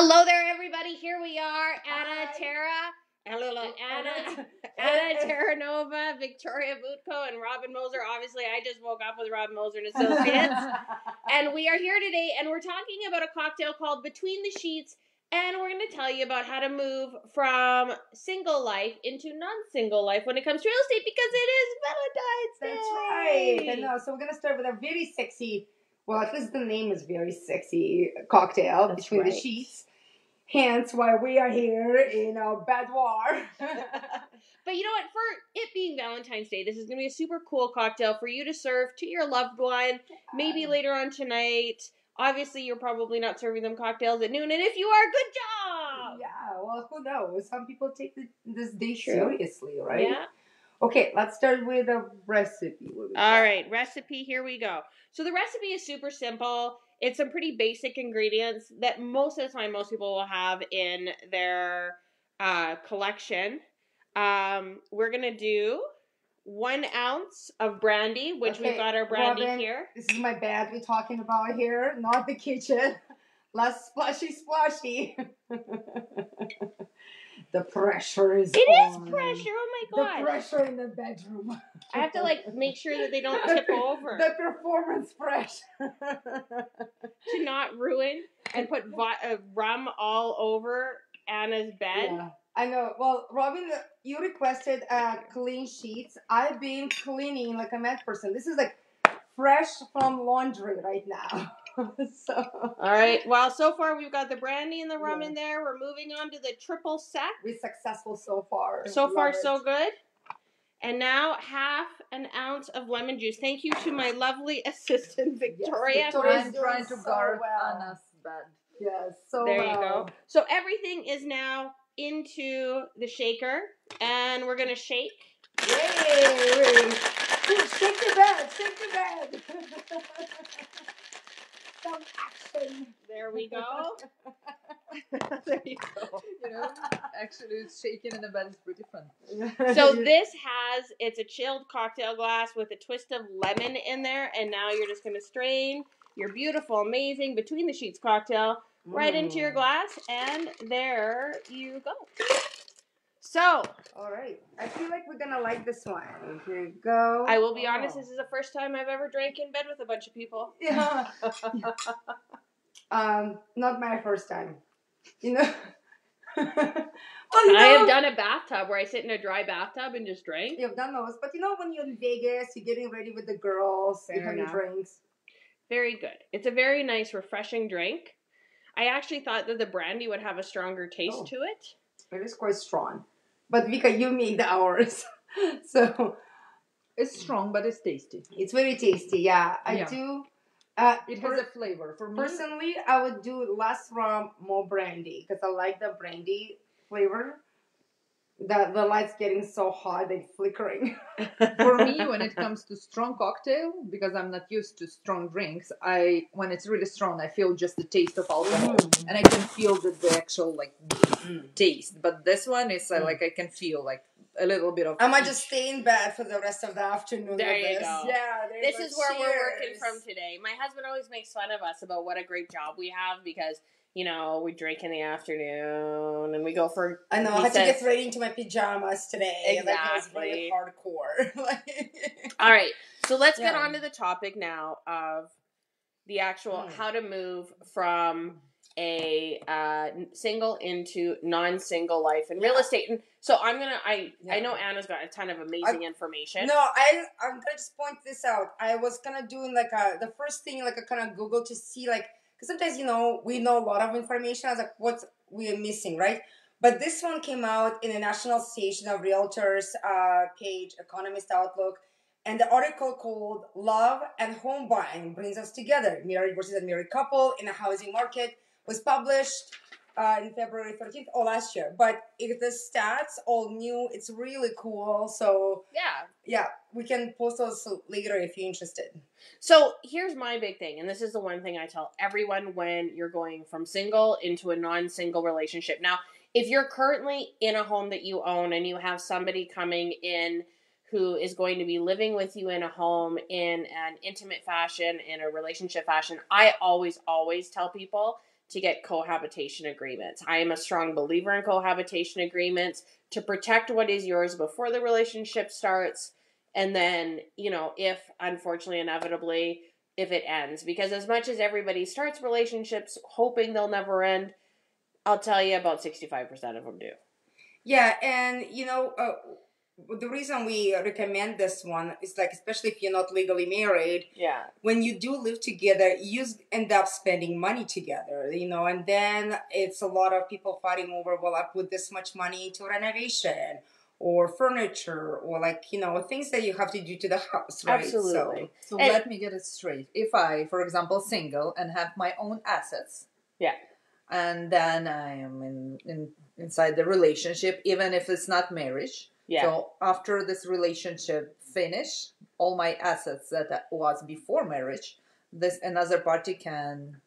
Hello there, everybody. Here we are, Anna, Tara, Anna Terranova, Victoria Butko, and Robin Moser. Obviously, I just woke up with Robin Moser and Associates. And we are here today, and we're talking about a cocktail called Between the Sheets, and we're going to tell you about how to move from single life into non-single life when it comes to real estate, because it is Valentine's Day. That's right. I know. So we're going to start with a very sexy, well, at least the name is very sexy, cocktail, That's Between right. the Sheets. Hence why we are here in our boudoir. But you know what? For it being Valentine's Day, this is going to be a super cool cocktail for you to serve to your loved one, maybe later on tonight. Obviously, you're probably not serving them cocktails at noon, and if you are, good job! Yeah, well, who knows? Some people take this day True. seriously, right? Yeah. Okay, let's start with a recipe. All right, recipe, here we go. So the recipe is super simple. It's some pretty basic ingredients that most of the time most people will have in their collection. We're going to do 1 ounce of brandy, which we've got our brandy Robin, here. This is my bed we're talking about here, not the kitchen. Less splashy. The pressure is It on. is pressure, oh my god. The pressure in the bedroom. I have to make sure that they don't tip over. The performance pressure. To not ruin and put rum all over Anna's bed. Yeah, I know. Well, Robin, you requested clean sheets. I've been cleaning like a mad person. This is like fresh from laundry right now. So. All right. Well, so far we've got the brandy and the rum in there. We're moving on to the triple sec. We're successful so far. So far, so good. And now 1/2 ounce of lemon juice. Thank you to my lovely assistant, Victoria. Yes, Victoria's I'm trying to guard well. Anna's bed. Yes, so there well. you go. So everything is now into the shaker, and we're gonna shake. Yay! Shake the bed. Some action. There we go. There you go. You know, actually, shaking in the bed is pretty fun. So it's a chilled cocktail glass with a twist of lemon in there, and now you're just gonna strain your beautiful, amazing Between the Sheets cocktail right into your glass, and there you go. So, all right. I feel like we're gonna like this one. Here you go. I will be honest, this is the first time I've ever drank in bed with a bunch of people. Yeah. Not my first time. You know. I have done a bathtub where I sit in a dry bathtub and just drink. You've done those, but you know when you're in Vegas, you're getting ready with the girls, you're having drinks. Very good. It's a very nice, refreshing drink. I actually thought that the brandy would have a stronger taste to it. It is quite strong. But Vika, you made ours. So it's strong, but it's tasty. It's very tasty, yeah. I do. It has a flavor. For me, personally, I would do less rum, more brandy, because I like the brandy flavor. The light's getting so hot, they're flickering. For me, when it comes to strong cocktail, because I'm not used to strong drinks, when it's really strong, I feel just the taste of alcohol, and I can feel the actual taste. But this one is I can feel like a little bit of. I might just stay in bed for the rest of the afternoon. There you go. Yeah, this is where we're working from today. My husband always makes fun of us about what a great job we have because, you know, we drink in the afternoon and we go for. I know. I had to get ready into my pajamas today. Exactly. Like, it was really hardcore. All right. So let's get on to the topic now of the actual how to move from a single into non-single life in real estate. And so I know Anna's got a ton of amazing information. No, I'm gonna just point this out. I was kind of doing the first thing a kind of Google to see because sometimes we know a lot of information. I was like, what we are missing, right? But this one came out in the National Association of Realtors page, Economist Outlook, and the article called "Love and Home Buying Brings Us Together: Married versus Unmarried Couple in a Housing Market" was published in February 13th, last year. But the stats all new. It's really cool. So yeah, we can post those later if you're interested. So here's my big thing, and this is the one thing I tell everyone when you're going from single into a non-single relationship. Now, if you're currently in a home that you own and you have somebody coming in who is going to be living with you in a home in an intimate fashion, in a relationship fashion, I always tell people to get cohabitation agreements. I am a strong believer in cohabitation agreements to protect what is yours before the relationship starts. And then, if unfortunately, inevitably, if it ends. Because as much as everybody starts relationships hoping they'll never end, I'll tell you about 65% of them do. Yeah, and the reason we recommend this one is like, especially if you're not legally married. Yeah. When you do live together, you end up spending money together, and then it's a lot of people fighting over, well, I put this much money into renovation or furniture or things that you have to do to the house, right? Absolutely. So let me get it straight. If I, for example, single and have my own assets. Yeah. And then I am inside the relationship, even if it's not marriage. Yeah. So after this relationship finish, all my assets that was before marriage, this another party can.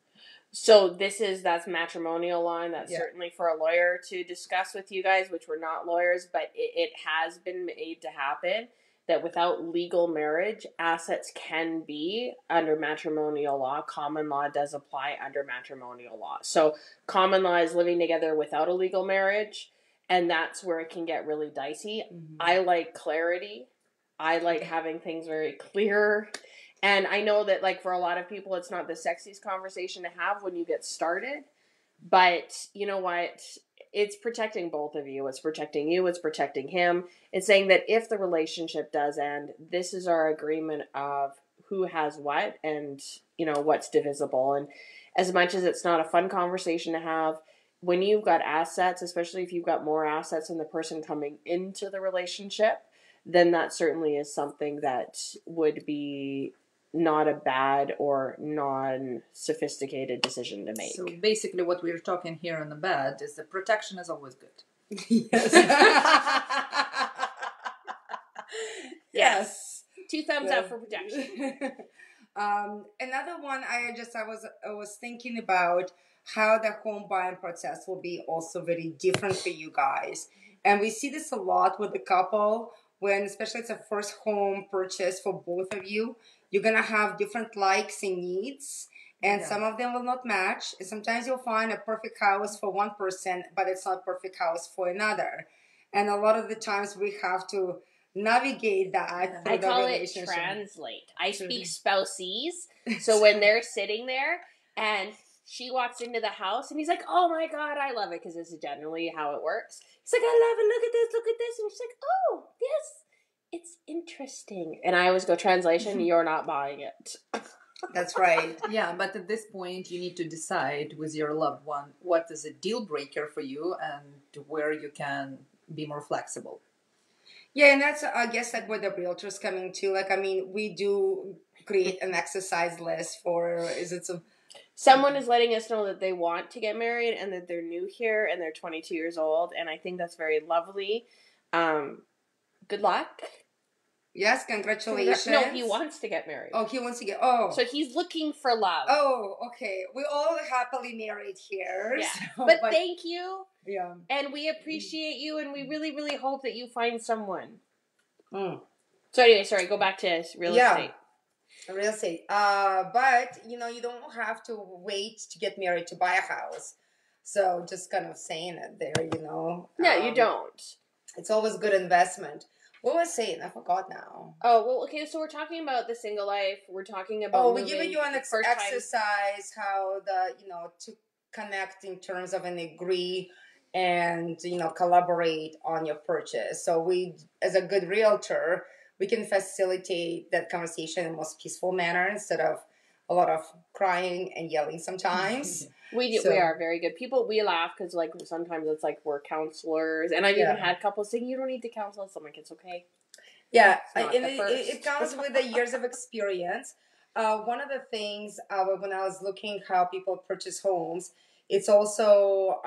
So that's matrimonial law, and that's certainly for a lawyer to discuss with you guys, which we're not lawyers, but it has been made to happen that without legal marriage, assets can be under matrimonial law. Common law does apply under matrimonial law. So common law is living together without a legal marriage, and that's where it can get really dicey. Mm-hmm. I like clarity. I like having things very clear. And I know that, for a lot of people, it's not the sexiest conversation to have when you get started. But you know what? It's protecting both of you. It's protecting you. It's protecting him. It's saying that if the relationship does end, this is our agreement of who has what and, what's divisible. And as much as it's not a fun conversation to have, when you've got assets, especially if you've got more assets than the person coming into the relationship, then that certainly is something that would be not a bad or non-sophisticated decision to make. So basically what we're talking here on the bed is the protection is always good. Yes. Yes. 2 thumbs up for protection. Another one I was thinking about how the home buying process will be also very different for you guys. And we see this a lot with the couple when, especially it's a first home purchase for both of you. You're going to have different likes and needs, and some of them will not match. And sometimes you'll find a perfect house for one person, but it's not a perfect house for another. And a lot of the times we have to navigate that. I call it translate. I speak spousese. So when they're sitting there and she walks into the house and he's like, oh my God, I love it, because this is generally how it works. He's like, I love it. Look at this. Look at this. And she's like, oh, yes. It's interesting. And I always go, translation, you're not buying it. That's right. Yeah, but at this point, you need to decide with your loved one what is a deal breaker for you and where you can be more flexible. Yeah, and that's, I guess, where the realtors come in too. We do create an exercise list for, someone is letting us know that they want to get married and that they're new here and they're 22 years old. And I think that's very lovely. Good luck. Yes, congratulations. No, he wants to get married. Oh, he wants to get... So he's looking for love. Oh, okay. We're all happily married here. Yeah. So, but thank you. Yeah. And we appreciate you, and we really, really hope that you find someone. So anyway, sorry, go back to real estate. Real estate. But, you don't have to wait to get married to buy a house. So just kind of saying it there, Yeah, you don't. It's always good investment. What was I saying? I forgot now. Oh, well, okay, so we're talking about the single life. We're talking about we're giving you an exercise, how to connect in terms of an agree and, collaborate on your purchase. So we, as a good realtor, we can facilitate that conversation in the most peaceful manner instead of a lot of crying and yelling sometimes. We are very good people. We laugh because sometimes it's we're counselors, and I've even had couples saying you don't need to counsel us. I'm like, it's okay. Yeah, it comes with the years of experience. One of the things when I was looking how people purchase homes, it's also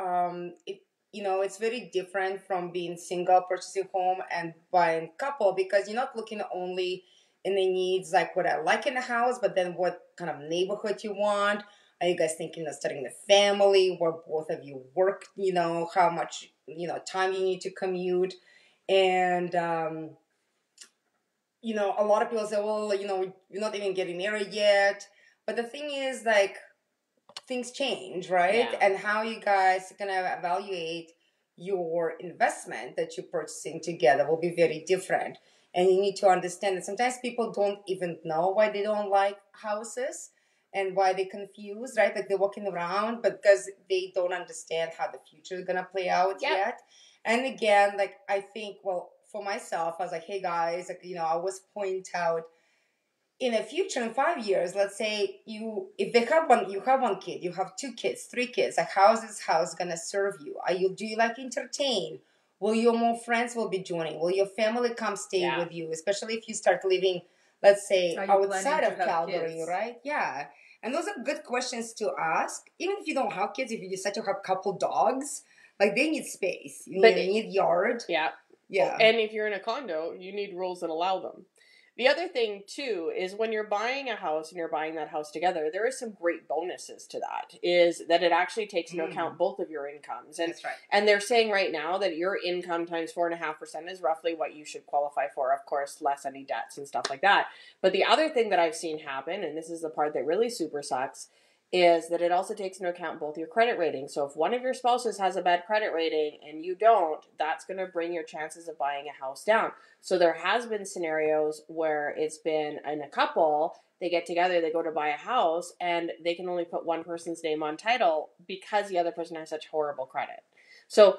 it's very different from being single purchasing home and buying couple, because you're not looking only in the needs what I like in the house, but then what kind of neighborhood you want. Are you guys thinking of starting a family where both of you work? How much time you need to commute, and a lot of people say, well, you're not even getting married yet. But the thing is, things change, right? Yeah. And how you guys are gonna evaluate your investment that you're purchasing together will be very different. And you need to understand that sometimes people don't even know why they don't like houses and why they're confused, right? Like they're walking around, but because they don't understand how the future is gonna play out yet. And again, like I think, well, for myself, I was like, hey guys, like, I always point out in the future, in 5 years, let's say if they have you have one kid, you have 2 kids, 3 kids, like how is this house gonna serve you? Do you like entertain? Will your more friends will be joining? Will your family come stay with you? Especially if you start living, let's say, outside of Calgary, right? Yeah. And those are good questions to ask. Even if you don't have kids, if you decide to have a couple dogs, like they need space. They need yard. Yeah. Yeah. And if you're in a condo, you need rules that allow them. The other thing, too, is when you're buying a house and you're buying that house together, there is some great bonuses to that, is that it actually takes into account both of your incomes. And, that's right. And they're saying right now that your income times 4.5% is roughly what you should qualify for, of course, less any debts and stuff like that. But the other thing that I've seen happen, and this is the part that really super sucks, is that it also takes into account both your credit rating. So if one of your spouses has a bad credit rating and you don't, that's going to bring your chances of buying a house down. So there has been scenarios where it's been in a couple, they get together, they go to buy a house, and they can only put one person's name on title because the other person has such horrible credit. So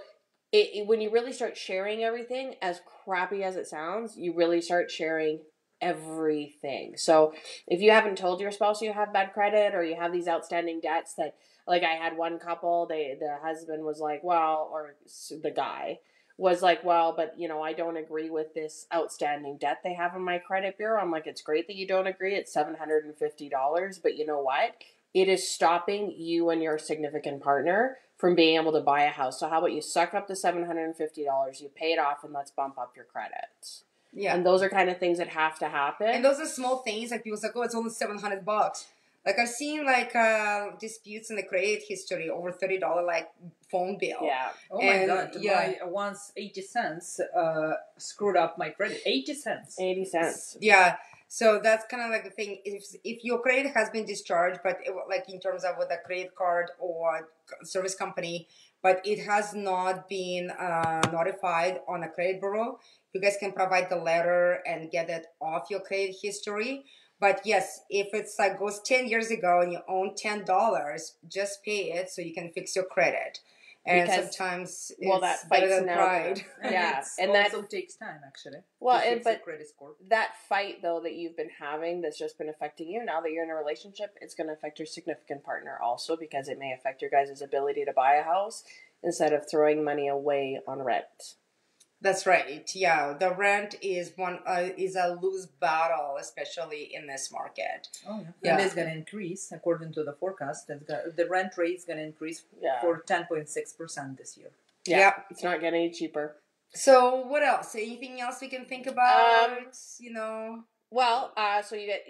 when you really start sharing everything, as crappy as it sounds, you really start sharing everything. So if you haven't told your spouse you have bad credit or you have these outstanding debts that, like I had one couple, the husband was like, well, or the guy was like, well, but I don't agree with this outstanding debt they have in my credit bureau. I'm like, it's great that you don't agree. It's $750, but you know what? It is stopping you and your significant partner from being able to buy a house. So how about you suck up the $750, you pay it off, and let's bump up your credit. Yeah. And those are kind of things that have to happen. And those are small things. Like people say, oh, it's only $700. Like I've seen like disputes in the credit history over $30 like phone bill. Yeah. Oh my God. Yeah. Once 80 cents screwed up my credit. 80 cents. 80 cents. Yeah. So that's kind of like the thing. If your credit has been discharged, but like in terms of with a credit card or service company, but it has not been notified on a credit bureau, you guys can provide the letter and get it off your credit history. But yes, if it's like goes 10 years ago and you own $10, just pay it so you can fix your credit. And because, sometimes it's better than pride. Yeah, and that also takes time, actually. Well, but credit score. That fight though that you've been having, that's just been affecting you. Now that you're in a relationship, it's going to affect your significant partner also, because it may affect your guys' ability to buy a house instead of throwing money away on rent. That's right. Yeah, the rent is a loose battle, especially in this market. Oh yeah, and it's going to increase according to the forecast. The rent rate is going to increase for 10.6% this year. Yeah, it's not getting any cheaper. So what else? Anything else we can think about? Well, so you get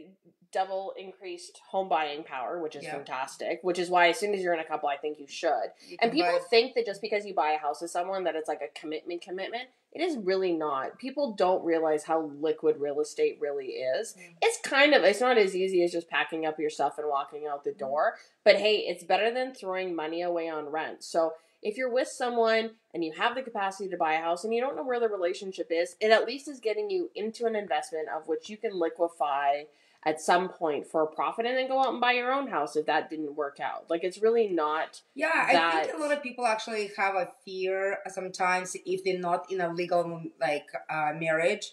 double increased home buying power, which is fantastic, which is why as soon as you're in a couple, I think you should. And people think that just because you buy a house with someone that it's like a commitment. It is really not. People don't realize how liquid real estate really is. It's not as easy as just packing up your stuff and walking out the door. But hey, it's better than throwing money away on rent. So if you're with someone and you have the capacity to buy a house and you don't know where the relationship is, it at least is getting you into an investment of which you can liquefy at some point for a profit and then go out and buy your own house if that didn't work out. Like, it's really not I think a lot of people actually have a fear sometimes if they're not in a legal, marriage,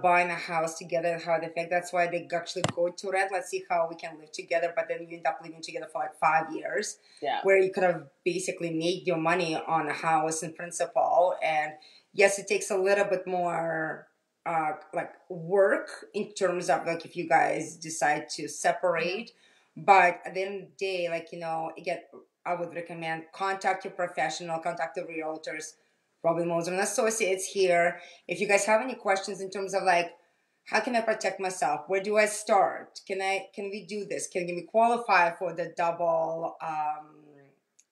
buying a house together and how they affect. That's why they actually go to rent. Let's see how we can live together, but then you end up living together for 5 years. Yeah. Where you could have basically made your money on a house in principle. And yes, it takes a little bit more work in terms of if you guys decide to separate, but at the end of the day, again, I would recommend contact your professional, contact the realtors, Robin Moser and Associates here. If you guys have any questions in terms of how can I protect myself? Where do I start? Can we do this? Can we qualify for the double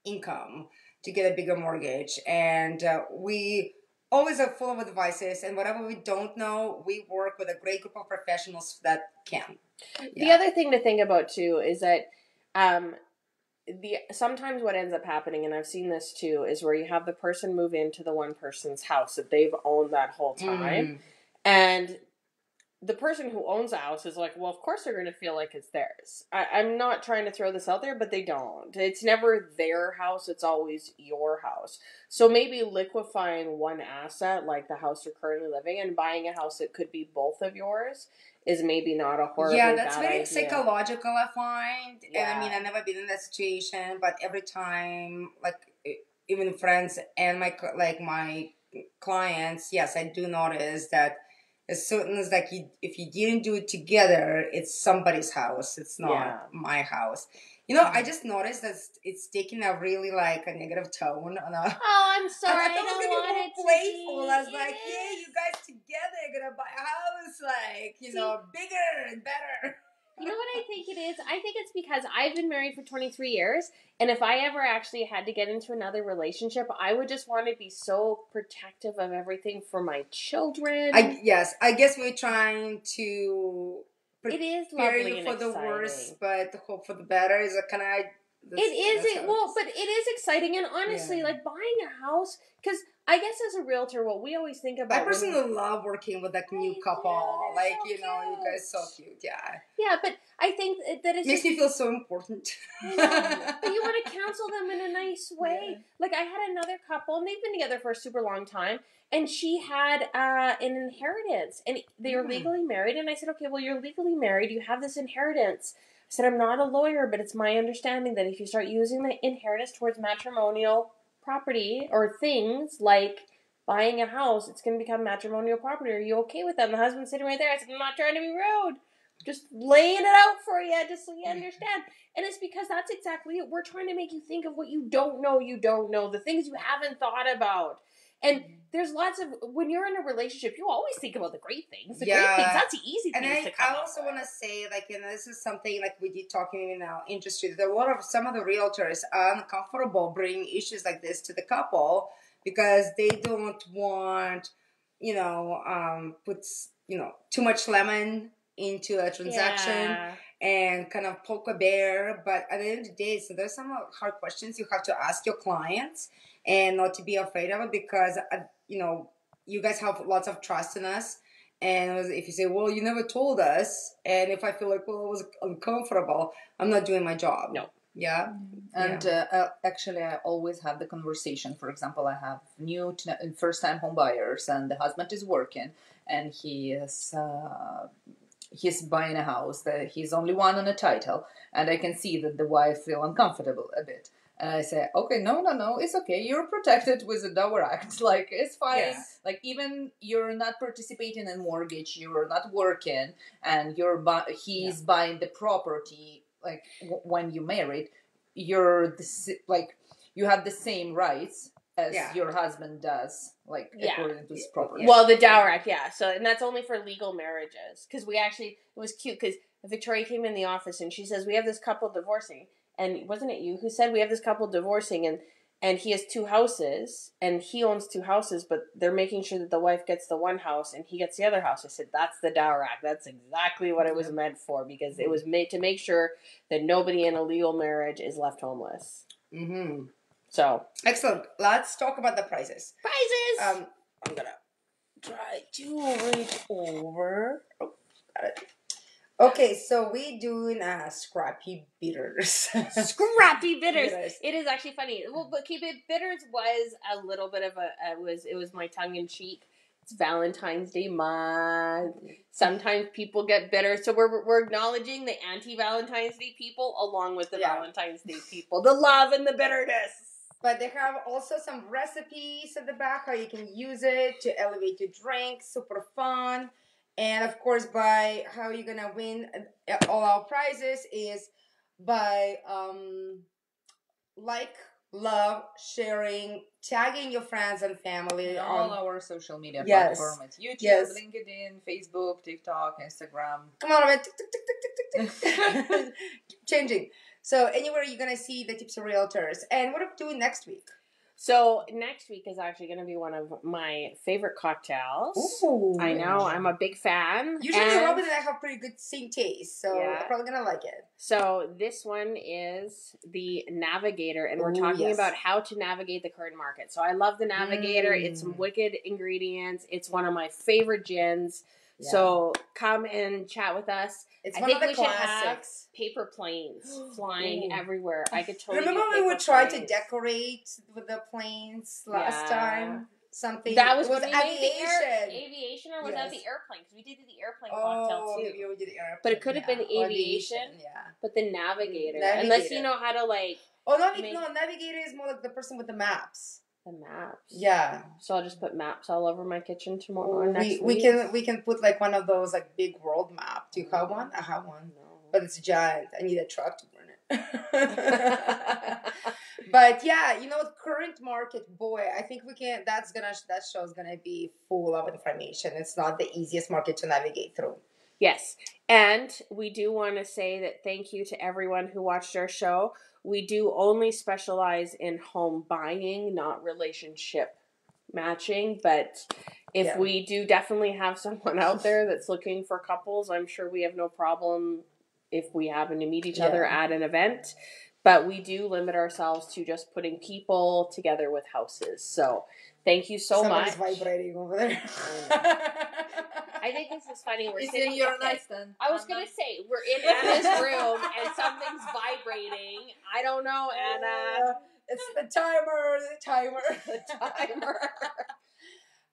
income to get a bigger mortgage? And we always are full of advices, and whatever we don't know, we work with a great group of professionals that can. The other thing to think about too is that sometimes what ends up happening, and I've seen this too, is where you have the person move into the one person's house that they've owned that whole time, and the person who owns the house is like, well, of course they're going to feel like it's theirs. I'm not trying to throw this out there, but they don't. It's never their house. It's always your house. So maybe liquefying one asset, like the house you're currently living in, buying a house that could be both of yours is maybe not a horribly bad idea. Yeah, that's very psychological, I find. Yeah. And I mean, I've never been in that situation, but every time, like, even friends and my clients, yes, I do notice that as soon as, like, if you didn't do it together, it's somebody's house. It's not my house. You know, I just noticed that it's taking a really, like, a negative tone on a... Oh, I'm sorry. I thought it was going to be more playful. I was like, is. yeah, you guys together are going to buy a house, like, you know, bigger and better. You know what I think it is? I think it's because I've been married for 23 years, and if I ever actually had to get into another relationship, I would just want to be so protective of everything for my children. I guess we're trying to prepare you for the worst, but hope for the better. Is a kind of... but it is exciting, and honestly, like buying a house, because I guess as a realtor, what we always think about... I personally love working with that new couple. Like, so you know, you guys so cute, Yeah, but I think that it makes me feel so important. But you want to counsel them in a nice way. Yeah. Like, I had another couple, and they've been together for a super long time, and she had an inheritance, and they were legally married, and I said, okay, well, you're legally married, you have this inheritance. I said, I'm not a lawyer, but it's my understanding that if you start using the inheritance towards matrimonial property or things like buying a house, it's going to become matrimonial property. Are you okay with that? And the husband's sitting right there. I said, I'm not trying to be rude. Just laying it out for you, just so you understand. And it's because that's exactly it. We're trying to make you think of what you don't know, the things you haven't thought about. And there's lots of, when you're in a relationship, you always think about the great things. The great things, that's the easy things to come I also want to say, like, you know, this is something like we did talking in our industry, that some of the realtors are uncomfortable bringing issues like this to the couple because they don't want, you know, too much lemon into a transaction and kind of poke a bear. But at the end of the day, so there's some hard questions you have to ask your clients and not to be afraid of it because, you know, you guys have lots of trust in us. And if you say, well, you never told us, and if I feel like, well, it was uncomfortable, I'm not doing my job. No. Yeah. And actually, I always have the conversation. For example, I have new first-time home buyers, and the husband is working, and he's buying a house. He's only one on a title, and I can see that the wife feel uncomfortable a bit. And I say, okay, no, it's okay. You're protected with the Dower Act. Like, it's fine. Yes. Like, even you're not participating in mortgage, you're not working, and he's buying the property. Like, when you married, you have the same rights as your husband does, like, according to his property. Well, the Dower Act, So, and that's only for legal marriages. Because it was cute, because Victoria came in the office, and she says, we have this couple divorcing. And wasn't it you who said we have this couple divorcing and he has two houses and he owns two houses, but they're making sure that the wife gets the one house and he gets the other house. I said, that's the Dower Act. That's exactly what it was meant for because it was made to make sure that nobody in a legal marriage is left homeless. Mm-hmm. So. Excellent. Let's talk about the prices. Prices! I'm going to try to reach over. Oh, got it. Okay, so we doing Scrappy Bitters. Scrappy Bitters. It is actually funny. Well, but Keep It Bitters was a little bit of it was my tongue in cheek. It's Valentine's Day month. Sometimes people get bitter, so we're acknowledging the anti-Valentine's Day people along with the Valentine's Day people. The love and the bitterness. But they have also some recipes at the back how you can use it to elevate your drink. Super fun. And of course, by how you're gonna win all our prizes is by love, sharing, tagging your friends and family on all our social media platforms: YouTube, LinkedIn, Facebook, TikTok, Instagram. Come on, man! Keep changing. So anywhere you're gonna see the Tipsy Realtors. And what are we doing next week? So next week is actually going to be one of my favorite cocktails. Ooh. I know, I'm a big fan. Usually Robin and I have pretty good same taste, so Yeah. I'm probably going to like it. So this one is the Navigator, and we're talking about how to navigate the current market. So I love the Navigator. It's some wicked ingredients. It's one of my favorite gins. Yeah. So come and chat with us. It's I one think of the we should classics. have paper planes flying everywhere. I could totally remember do when we paper tried planes. to decorate with the planes last time? Something that was it was when we aviation. Made the aviation, or was that the airplane? Because we did the airplane cocktail too. Maybe we did the airplane. But it could have been aviation. Yeah. But the Navigator, unless you know how to like. Oh no! Navigator is more like the person with the maps. The maps. Yeah. So I'll just put maps all over my kitchen tomorrow. We can put like one of those like big world map. Do you have one? I have one. No. But it's giant. I need a truck to burn it. But yeah, current market, boy, I think that show is gonna be full of information. It's not the easiest market to navigate through. Yes. And we do want to say that thank you to everyone who watched our show. We do only specialize in home buying, not relationship matching. But if we do definitely have someone out there that's looking for couples, I'm sure we have no problem if we happen to meet each other at an event. But we do limit ourselves to just putting people together with houses. So thank you so much. Somebody's vibrating over there. I think this is funny. We're it's sitting in your nightstand. I was going to say, we're in Anna's room and something's vibrating. I don't know, Anna. It's the timer.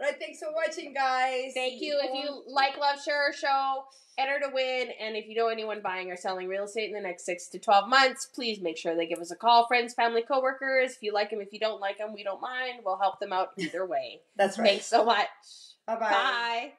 Right, thanks for watching, guys. Thank you. If you like, love, share our show, enter to win. And if you know anyone buying or selling real estate in the next 6 to 12 months, please make sure they give us a call. Friends, family, coworkers. If you like them, if you don't like them, we don't mind. We'll help them out either way. That's right. Thanks so much. Bye-bye. Bye.